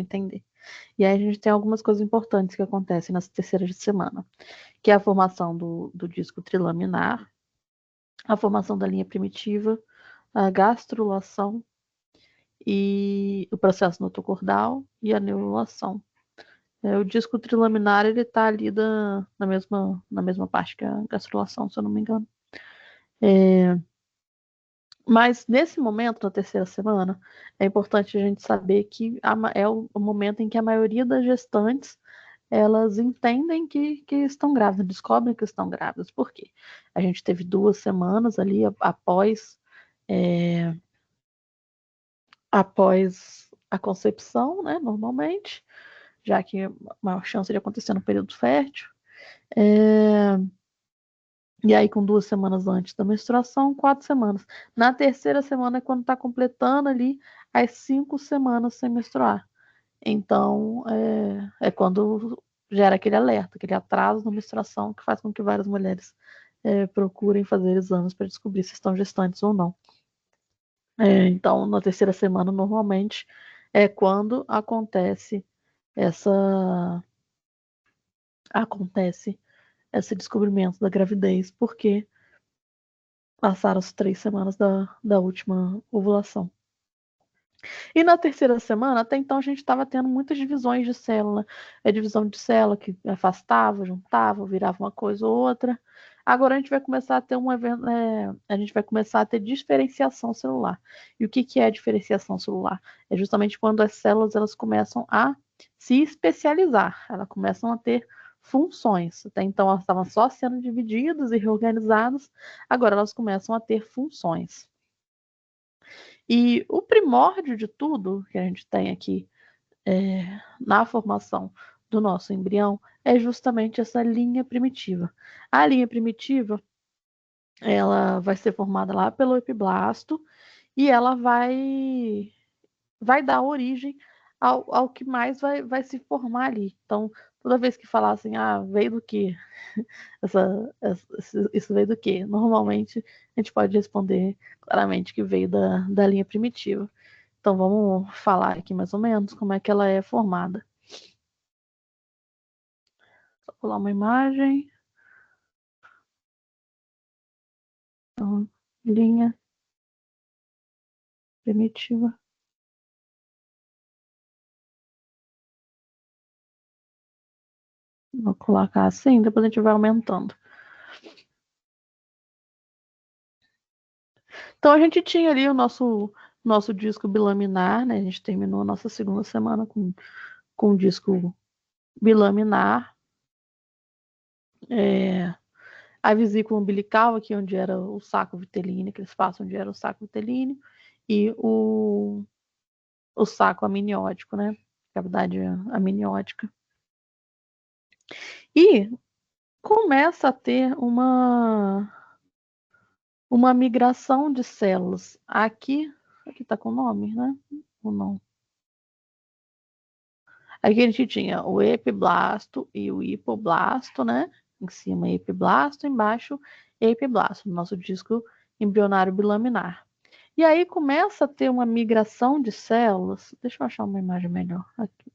entender. E aí a gente tem algumas coisas importantes que acontecem nessa terceira semana, que é a formação do disco trilaminar, a formação da linha primitiva, a gastrulação e o processo notocordal e a neurulação. O disco trilaminar ele está ali na mesma parte que a gastrulação, se eu não me engano. Mas nesse momento, na terceira semana, é importante a gente saber que é o momento em que a maioria das gestantes elas entendem que estão grávidas, descobrem que estão grávidas. Por quê? A gente teve 2 semanas ali após a concepção, né, normalmente, já que a maior chance de acontecer no período fértil. E aí, com 2 semanas antes da menstruação, 4 semanas. Na terceira semana é quando está completando ali as 5 semanas sem menstruar. Então, é quando gera aquele alerta, aquele atraso na menstruação que faz com que várias mulheres procurem fazer exames para descobrir se estão gestantes ou não. Então, na terceira semana, normalmente, é quando essa acontece esse descobrimento da gravidez, porque passaram as 3 semanas da última ovulação. E na terceira semana, até então, a gente estava tendo muitas divisões de célula. Divisão de célula que afastava, juntava, virava uma coisa ou outra. Agora a gente vai começar a ter a gente vai começar a ter diferenciação celular. E o que é diferenciação celular? É justamente quando as células elas começam a se especializar, elas começam a ter funções. Até então elas estavam só sendo divididas e reorganizadas, agora elas começam a ter funções. E o primórdio de tudo que a gente tem aqui na formação do nosso embrião é justamente essa linha primitiva. A linha primitiva, ela vai ser formada lá pelo epiblasto e ela vai dar origem ao que mais vai se formar ali. Então, toda vez que falar assim, veio do quê? Isso veio do quê? Normalmente, a gente pode responder claramente que veio da linha primitiva. Então, vamos falar aqui mais ou menos como é que ela é formada. Vou pular uma imagem. Então, linha primitiva. Vou colocar assim, depois a gente vai aumentando. Então, a gente tinha ali o nosso disco bilaminar, né? A gente terminou a nossa segunda semana com o disco bilaminar. A vesícula umbilical, aqui onde era o saco vitelíneo, aquele espaço onde era o saco vitelíneo, e o saco amniótico, né? Cavidade amniótica. E começa a ter uma migração de células. Aqui está com o nome, né? Ou não? Aqui a gente tinha o epiblasto e o hipoblasto, né? Em cima epiblasto, embaixo epiblasto, no nosso disco embrionário bilaminar. E aí começa a ter uma migração de células. Deixa eu achar uma imagem melhor aqui.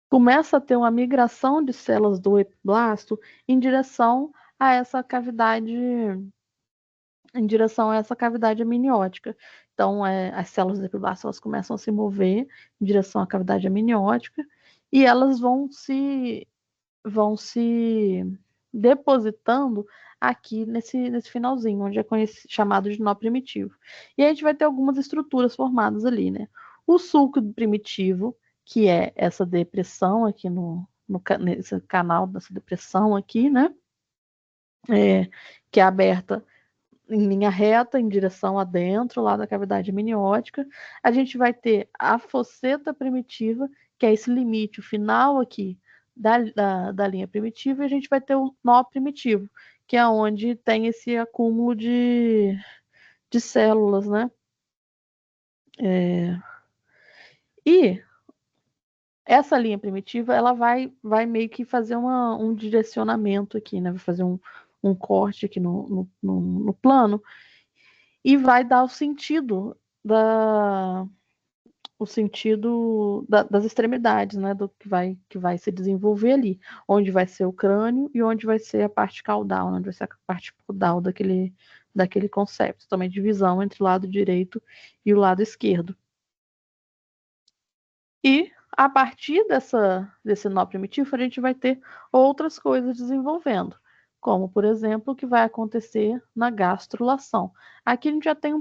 Começa a ter uma migração de células do epiblasto em direção a essa cavidade amniótica. Então, as células do epiblasto elas começam a se mover em direção à cavidade amniótica e elas vão se depositando aqui nesse finalzinho, onde é chamado de nó primitivo. E aí a gente vai ter algumas estruturas formadas ali, né? O sulco primitivo, que é essa depressão aqui nesse canal dessa depressão aqui, né? Que é aberta em linha reta, em direção adentro, lá da cavidade amniótica. A gente vai ter a fosseta primitiva, que é esse limite, o final aqui da linha primitiva, e a gente vai ter o nó primitivo, que é onde tem esse acúmulo de células, né? E essa linha primitiva, ela vai meio que fazer um direcionamento aqui, né? Vai fazer um corte aqui no plano e vai dar das extremidades, né? Do que vai se desenvolver ali, onde vai ser o crânio e onde vai ser a parte caudal, onde vai ser a parte caudal daquele conceito. Também divisão entre o lado direito e o lado esquerdo. E a partir desse nó primitivo, a gente vai ter outras coisas desenvolvendo, como, por exemplo, o que vai acontecer na gastrulação. Aqui a gente já tem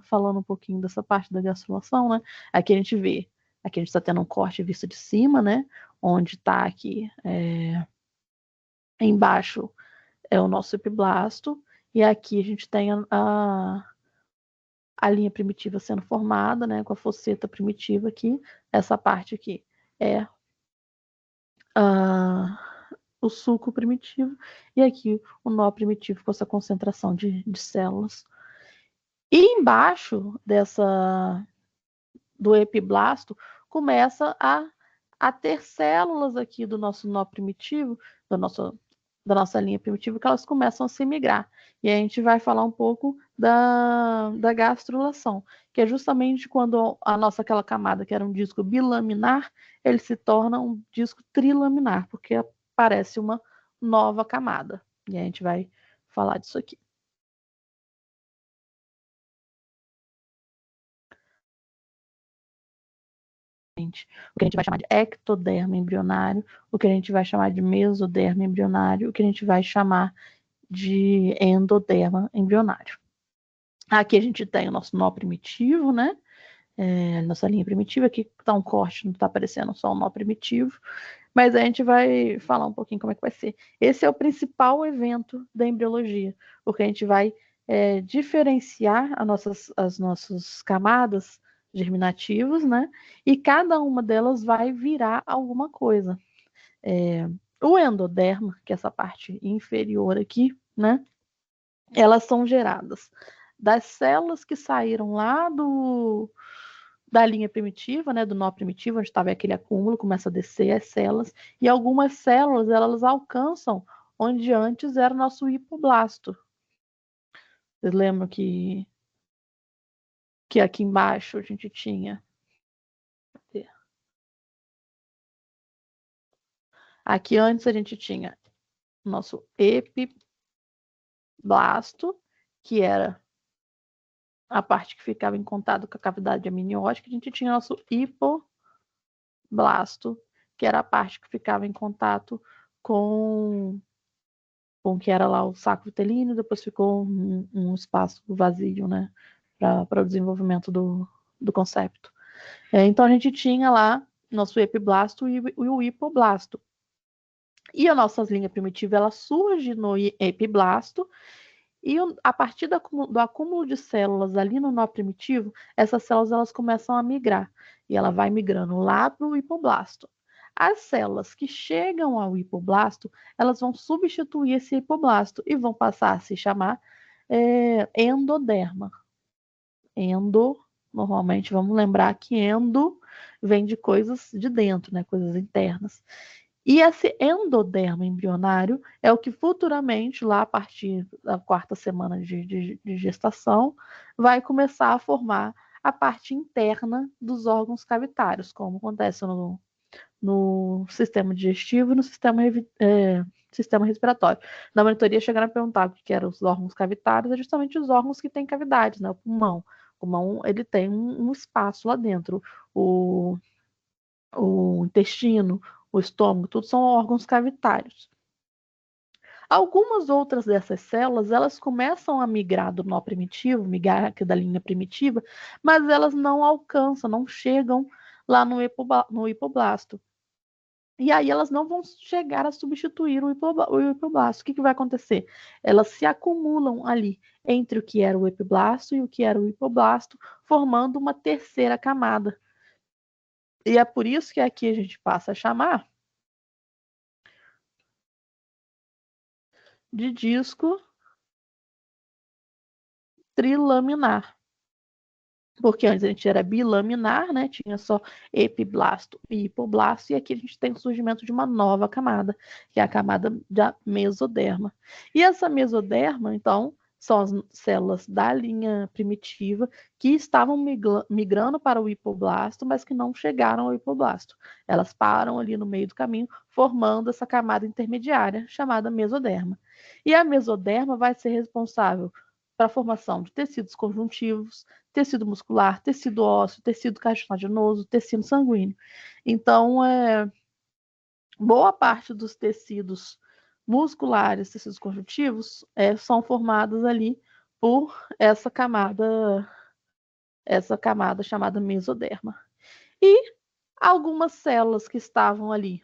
falando um pouquinho dessa parte da gastrulação, né? Aqui a gente vê, aqui a gente está tendo um corte visto de cima, né? Onde está aqui embaixo é o nosso epiblasto, e aqui a gente tem a linha primitiva sendo formada, né, com a fosseta primitiva aqui. Essa parte aqui é o sulco primitivo, e aqui o nó primitivo com essa concentração de células. E embaixo do epiblasto começa a ter células aqui do nosso nó primitivo, do nosso, da nossa linha primitiva, que elas começam a se migrar. E aí a gente vai falar um pouco da gastrulação, que é justamente quando a nossa aquela camada, que era um disco bilaminar, ele se torna um disco trilaminar, porque aparece uma nova camada. E aí a gente vai falar disso aqui. O que a gente vai chamar de ectoderma embrionário, o que a gente vai chamar de mesoderma embrionário, o que a gente vai chamar de endoderma embrionário. Aqui a gente tem o nosso nó primitivo, né? Nossa linha primitiva, aqui está um corte, não está aparecendo só o nó primitivo, mas a gente vai falar um pouquinho como é que vai ser. Esse é o principal evento da embriologia, porque a gente vai diferenciar as nossas camadas germinativas, né? E cada uma delas vai virar alguma coisa. O endoderma, que é essa parte inferior aqui, né? Elas são geradas das células que saíram lá da linha primitiva, né, do nó primitivo, onde estava aquele acúmulo, começa a descer as células, e algumas células elas alcançam onde antes era o nosso hipoblasto. Vocês lembram que aqui embaixo a gente tinha. Aqui antes a gente tinha o nosso epiblasto, que era a parte que ficava em contato com a cavidade amniótica, a gente tinha o nosso hipoblasto, que era a parte que ficava em contato com que era lá o saco uterino, depois ficou um espaço vazio, né, para o desenvolvimento do concepto. Então a gente tinha lá nosso epiblasto e o hipoblasto. E a nossa linha primitiva ela surge no epiblasto e a partir do acúmulo de células ali no nó primitivo, essas células elas começam a migrar e ela vai migrando lá para o hipoblasto. As células que chegam ao hipoblasto, elas vão substituir esse hipoblasto e vão passar a se chamar endoderma. Endo, normalmente, vamos lembrar que endo vem de coisas de dentro, né, coisas internas. E esse endoderma embrionário é o que futuramente, lá a partir da quarta semana de gestação, vai começar a formar a parte interna dos órgãos cavitários, como acontece no sistema digestivo e no sistema respiratório. Na monitoria chegaram a perguntar o que eram os órgãos cavitários, é justamente os órgãos que têm cavidades, né? O pulmão. O pulmão ele tem um espaço lá dentro. O intestino, o estômago, tudo são órgãos cavitários. Algumas outras dessas células, elas começam a migrar do nó primitivo, migrar aqui da linha primitiva, mas elas não alcançam, não chegam lá no hipoblasto. E aí elas não vão chegar a substituir o hipoblasto. O que vai acontecer? Elas se acumulam ali entre o que era o epiblasto e o que era o hipoblasto, formando uma terceira camada. E é por isso que aqui a gente passa a chamar de disco trilaminar. porque antes a gente era bilaminar, né? Tinha só epiblasto e hipoblasto, e aqui a gente tem o surgimento de uma nova camada, que é a camada da mesoderma. E essa mesoderma, então, são as células da linha primitiva que estavam migrando para o hipoblasto, mas que não chegaram ao hipoblasto. Elas param ali no meio do caminho, formando essa camada intermediária, chamada mesoderma. E a mesoderma vai ser responsável para a formação de tecidos conjuntivos, tecido muscular, tecido ósseo, tecido cartilaginoso, tecido sanguíneo. Então, boa parte dos tecidos musculares, tecidos conjuntivos, são formados ali por essa camada chamada mesoderma. E algumas células que estavam ali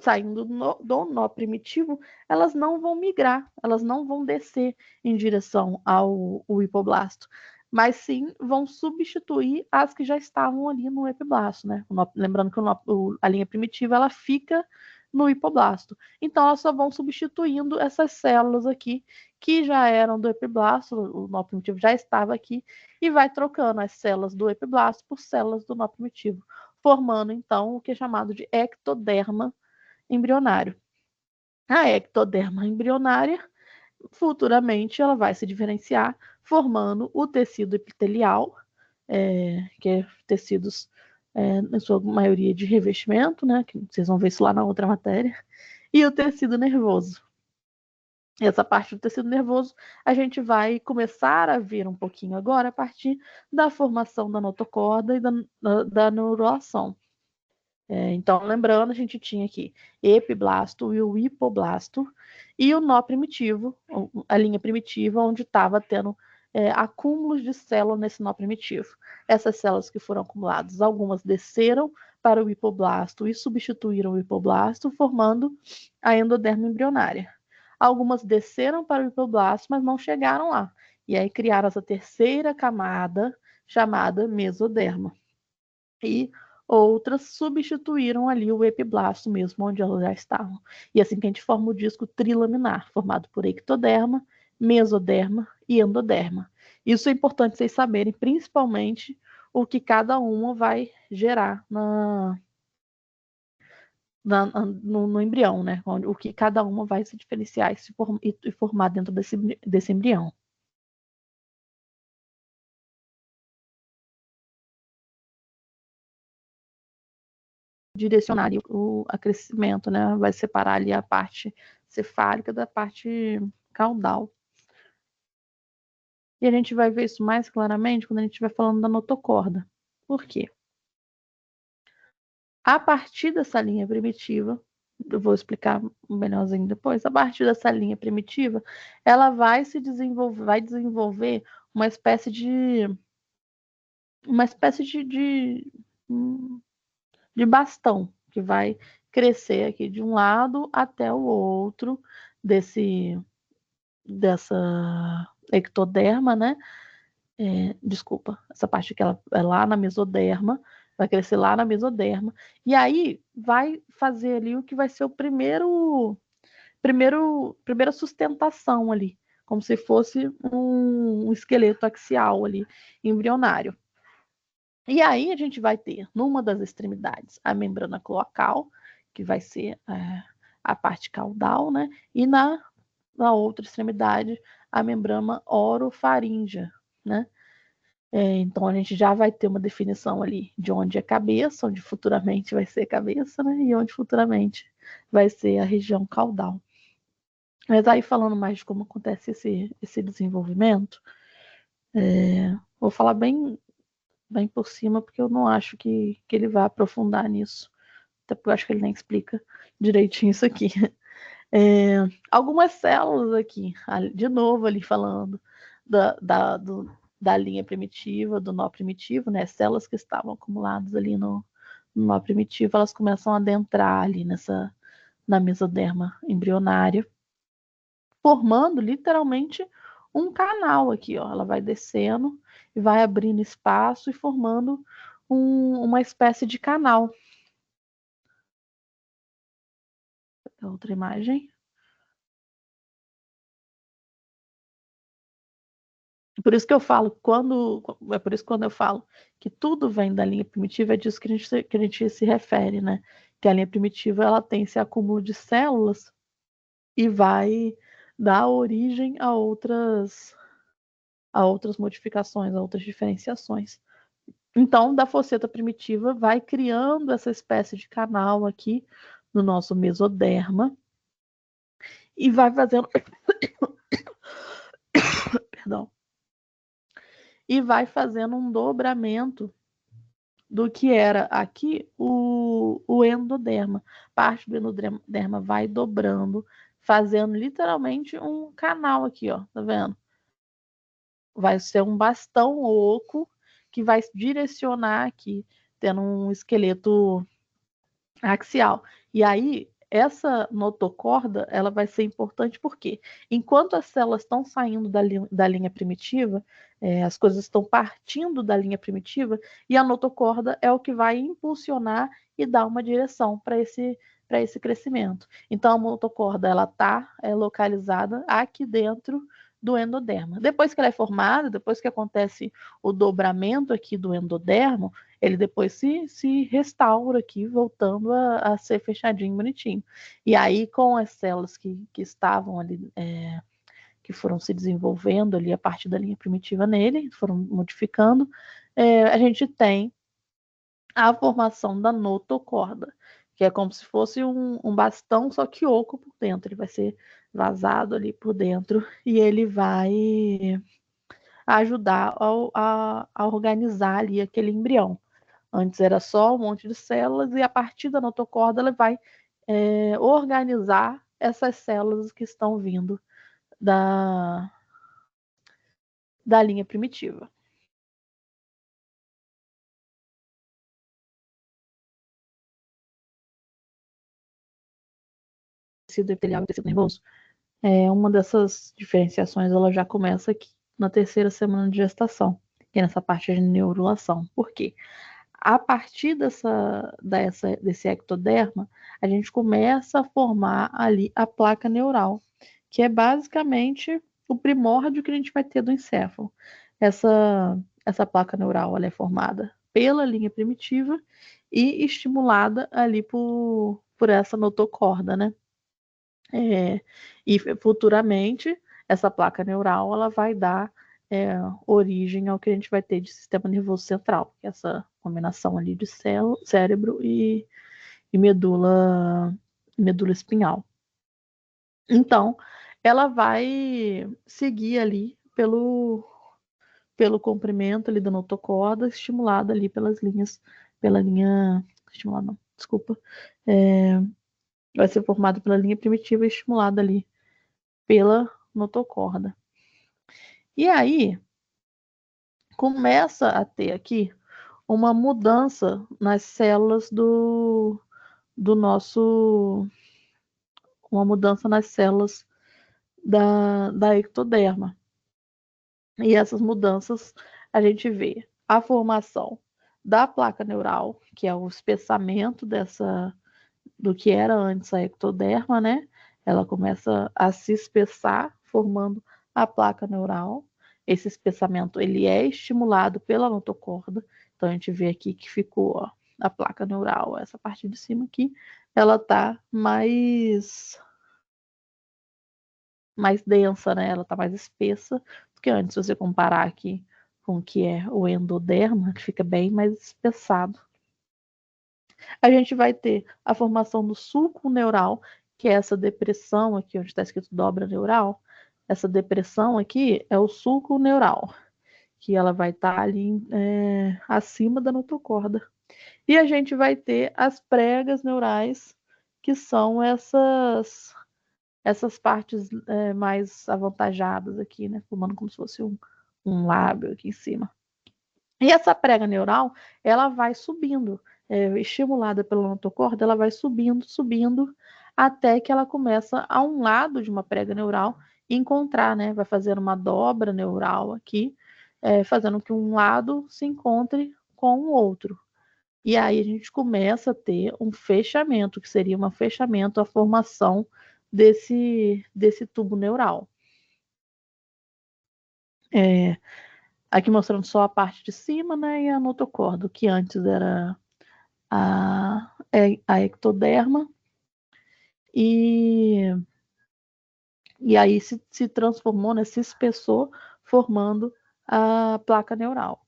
saindo do nó primitivo, elas não vão migrar, elas não vão descer em direção ao hipoblasto, mas sim vão substituir as que já estavam ali no epiblasto, né? Lembrando que a linha primitiva ela fica no hipoblasto. Então elas só vão substituindo essas células aqui que já eram do epiblasto, o nó primitivo já estava aqui, e vai trocando as células do epiblasto por células do nó primitivo, formando então o que é chamado de ectoderma embrionário. A ectoderma embrionária, futuramente, ela vai se diferenciar formando o tecido epitelial, que é tecidos, na sua maioria, de revestimento, né? Que vocês vão ver isso lá na outra matéria, e o tecido nervoso. Essa parte do tecido nervoso a gente vai começar a ver um pouquinho agora a partir da formação da notocorda e da neurulação. Então, lembrando, a gente tinha aqui epiblasto e o hipoblasto e o nó primitivo, a linha primitiva, onde estava tendo acúmulos de células nesse nó primitivo. Essas células que foram acumuladas, algumas desceram para o hipoblasto e substituíram o hipoblasto, formando a endoderma embrionária. Algumas desceram para o hipoblasto, mas não chegaram lá. E aí criaram essa terceira camada, chamada mesoderma. E outras substituíram ali o epiblasto mesmo, onde elas já estavam. E assim que a gente forma o disco trilaminar, formado por ectoderma, mesoderma e endoderma. Isso é importante vocês saberem, principalmente o que cada uma vai gerar no embrião, né? O que cada uma vai se diferenciar e formar dentro desse embrião. Direcionar o crescimento, né? Vai separar ali a parte cefálica da parte caudal. E a gente vai ver isso mais claramente quando a gente estiver falando da notocorda. Por quê? A partir dessa linha primitiva, eu vou explicar melhorzinho depois, a partir dessa linha primitiva, ela vai desenvolver uma espécie de bastão que vai crescer aqui de um lado até o outro dessa ectoderma, né? Desculpa, essa parte que ela é lá na mesoderma, vai crescer lá na mesoderma, e aí vai fazer ali o que vai ser o primeira sustentação ali, como se fosse um esqueleto axial ali, embrionário. E aí a gente vai ter, numa das extremidades, a membrana cloacal, que vai ser a parte caudal, né? E na outra extremidade, a membrana orofaríngea, né? Então a gente já vai ter uma definição ali de onde é cabeça, onde futuramente vai ser cabeça, né? E onde futuramente vai ser a região caudal. Mas aí falando mais de como acontece esse desenvolvimento, vou falar bem por cima, porque eu não acho que ele vai aprofundar nisso. Até porque eu acho que ele nem explica direitinho isso aqui. Algumas células aqui, de novo ali falando da linha primitiva, do nó primitivo, né? Células que estavam acumuladas ali no nó primitivo, elas começam a adentrar ali na mesoderma embrionária, formando literalmente um canal aqui, ó. Ela vai descendo e vai abrindo espaço e formando uma espécie de canal. Outra imagem. Por isso que eu falo, é por isso que quando eu falo que tudo vem da linha primitiva, é disso que a gente se refere, né? Que a linha primitiva ela tem esse acúmulo de células e vai dar origem a outras modificações, a outras diferenciações. Então, da fosseta primitiva vai criando essa espécie de canal aqui no nosso mesoderma e vai fazendo, perdão, e vai fazendo um dobramento do que era aqui o endoderma. Parte do endoderma vai dobrando, fazendo literalmente um canal aqui, ó, tá vendo? Vai ser um bastão oco que vai direcionar aqui, tendo um esqueleto axial. E aí, essa notocorda, ela vai ser importante porque, enquanto as células estão saindo da linha primitiva, as coisas estão partindo da linha primitiva, e a notocorda é o que vai impulsionar e dar uma direção para esse crescimento. Então, a notocorda, ela está localizada aqui dentro do endoderma. Depois que ela é formada, depois que acontece o dobramento aqui do endodermo, ele depois se restaura aqui, voltando a ser fechadinho, bonitinho. E aí, com as células que estavam ali, que foram se desenvolvendo ali a partir da linha primitiva nele, foram modificando, a gente tem a formação da notocorda, que é como se fosse um bastão, só que oco por dentro. Ele vai ser vazado ali por dentro e ele vai ajudar a organizar ali aquele embrião. Antes era só um monte de células e a partir da notocorda ela vai organizar essas células que estão vindo da, da linha primitiva. Tecido epitelial e tecido nervoso. Uma dessas diferenciações ela já começa aqui na terceira semana de gestação, que é nessa parte de neurulação. Por quê? A partir desse ectoderma, a gente começa a formar ali a placa neural, que é basicamente o primórdio que a gente vai ter do encéfalo. Essa placa neural ela é formada pela linha primitiva e estimulada ali por essa notocorda, né? E futuramente essa placa neural ela vai dar origem ao que a gente vai ter de sistema nervoso central, que é essa combinação ali de cérebro e medula espinhal. Então, ela vai seguir ali pelo comprimento ali da notocorda, estimulada ali pela linha, estimulada não, desculpa, vai ser formada pela linha primitiva e estimulada ali pela notocorda. E aí, começa a ter aqui uma mudança nas células do nosso. Uma mudança nas células da ectoderma. E essas mudanças a gente vê a formação da placa neural, que é o espessamento do que era antes a ectoderma, né? Ela começa a se espessar, formando a placa neural. Esse espessamento ele é estimulado pela notocorda. Então a gente vê aqui que ficou ó, a placa neural, essa parte de cima aqui, ela tá mais densa, né? Ela tá mais espessa do que antes. Se você comparar aqui com o que é o endoderma, que fica bem mais espessado. A gente vai ter a formação do sulco neural, que é essa depressão aqui, onde está escrito dobra neural. Essa depressão aqui é o sulco neural, que ela vai estar ali acima da notocorda. E a gente vai ter as pregas neurais, que são essas partes mais avantajadas aqui, né? Formando como se fosse um lábio aqui em cima. E essa prega neural, ela vai subindo, estimulada pela notocorda, ela vai subindo, subindo, até que ela começa a um lado de uma prega neural encontrar, né? Vai fazer uma dobra neural aqui, fazendo que um lado se encontre com o outro. E aí a gente começa a ter um fechamento, que seria um fechamento, a formação desse tubo neural. Aqui mostrando só a parte de cima, né, e a notocorda, que antes era a ectoderma, e, e aí se transformou, né, se espessou, formando a placa neural.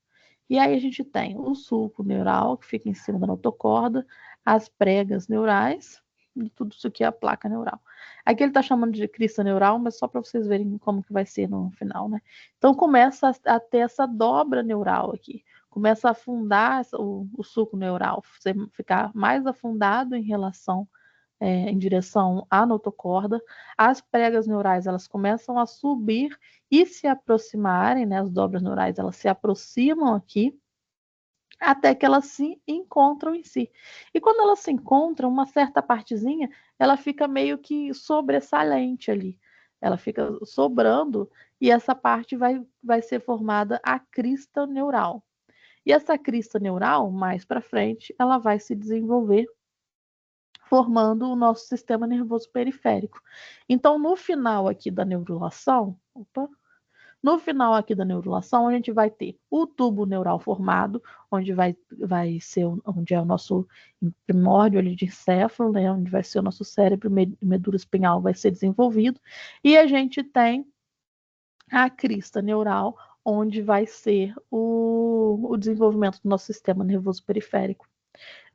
E aí a gente tem o sulco neural, que fica em cima da notocorda, as pregas neurais, e tudo isso aqui é a placa neural. Aqui ele está chamando de crista neural, mas só para vocês verem como que vai ser no final, né? Então começa a ter essa dobra neural aqui. Começa a afundar o sulco neural, ficar mais afundado em relação em direção à notocorda. As pregas neurais elas começam a subir e se aproximarem, né? As dobras neurais elas se aproximam aqui até que elas se encontram em si. E quando elas se encontram, uma certa partezinha, ela fica meio que sobressalente ali. Ela fica sobrando e essa parte vai ser formada a crista neural. E essa crista neural, mais para frente, ela vai se desenvolver formando o nosso sistema nervoso periférico. Então, no final aqui da neurulação, no final aqui da neurulação, a gente vai ter o tubo neural formado, onde vai ser onde é o nosso primórdio ali de encéfalo, né, onde vai ser o nosso cérebro, medula espinhal vai ser desenvolvido, e a gente tem a crista neural, onde vai ser o desenvolvimento do nosso sistema nervoso periférico.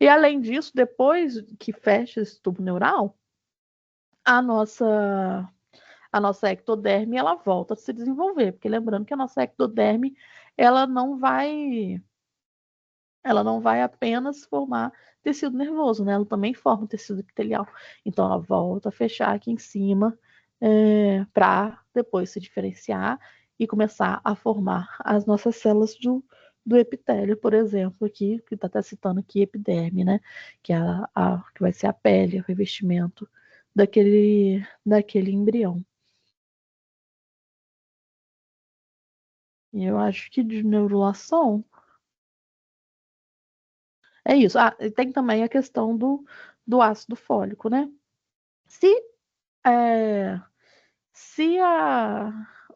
E além disso, depois que fecha esse tubo neural, a nossa ectoderme ela volta a se desenvolver, porque lembrando que a nossa ectoderme ela não vai apenas formar tecido nervoso, né? Ela também forma tecido epitelial. Então ela volta a fechar aqui em cima para depois se diferenciar e começar a formar as nossas células do epitélio, por exemplo, aqui, que está até citando aqui epiderme, né? Que, que vai ser a pele, o revestimento daquele embrião. E eu acho que de neurulação é isso. Ah, e tem também a questão do ácido fólico, né? Se, é, se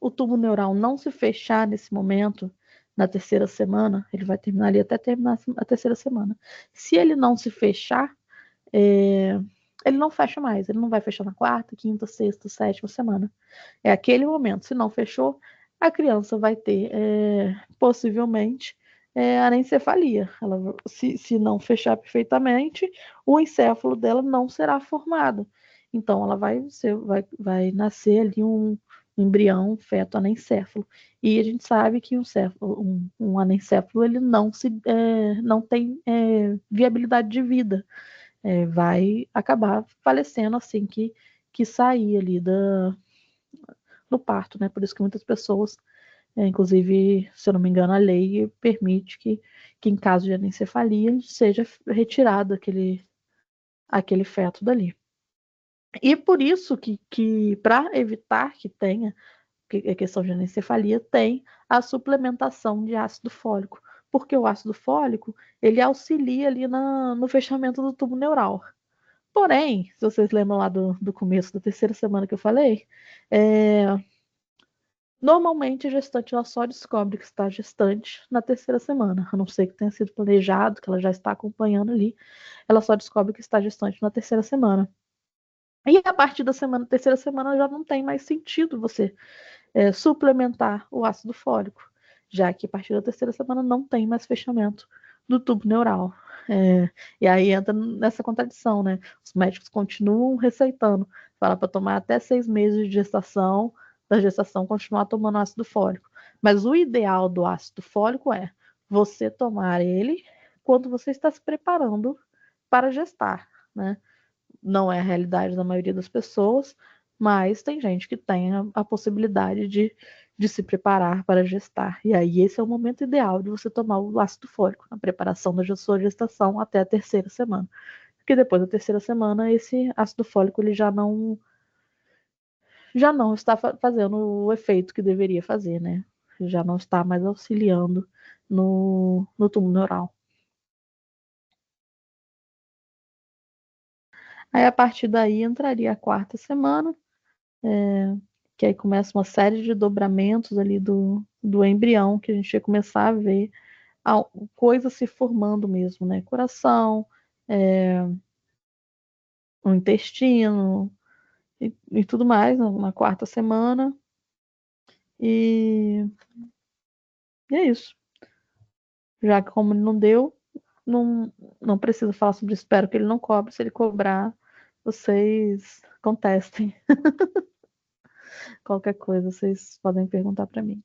o tubo neural não se fechar nesse momento, na terceira semana, ele vai terminar ali até terminar a terceira semana. Se ele não se fechar, ele não fecha mais. Ele não vai fechar na quarta, quinta, sexta, sétima semana. É aquele momento. Se não fechou, a criança vai ter possivelmente anencefalia. Ela, se não fechar perfeitamente, o encéfalo dela não será formado. Então, ela vai nascer ali um embrião, um feto anencéfalo. E a gente sabe que um anencéfalo ele não tem viabilidade de vida. Vai acabar falecendo assim que sair ali do parto, né? Por isso que muitas pessoas, inclusive, se eu não me engano, a lei permite que em caso de anencefalia seja retirado aquele feto dali. E por isso que para evitar que tenha a questão de anencefalia, tem a suplementação de ácido fólico, porque o ácido fólico ele auxilia ali no fechamento do tubo neural. Porém, se vocês lembram lá do começo da terceira semana que eu falei, é, normalmente a gestante ela só descobre que está gestante na terceira semana, a não ser que tenha sido planejado, que ela já está acompanhando ali, ela só descobre que está gestante na terceira semana. E a partir da terceira semana já não tem mais sentido você suplementar o ácido fólico, já que a partir da terceira semana não tem mais fechamento do tubo neural. E aí entra nessa contradição, né? Os médicos continuam receitando, fala para tomar até 6 meses de gestação, da gestação continuar tomando ácido fólico. Mas o ideal do ácido fólico é você tomar ele quando você está se preparando para gestar, né? Não é a realidade da maioria das pessoas, mas tem gente que tem a possibilidade de se preparar para gestar. E aí esse é o momento ideal de você tomar o ácido fólico na preparação da sua gestação até a terceira semana. Porque depois da terceira semana, esse ácido fólico ele já não está fazendo o efeito que deveria fazer, né? Já não está mais auxiliando no túmulo neural. Aí, a partir daí, entraria a quarta semana, que aí começa uma série de dobramentos ali do embrião, que a gente ia começar a ver coisas se formando mesmo, né? Coração, o intestino e tudo mais na quarta semana. E, e é isso. Já que como ele não deu, não preciso falar sobre isso. Espero que ele não cobre. Se ele cobrar, vocês contestem. Qualquer coisa, vocês podem perguntar para mim.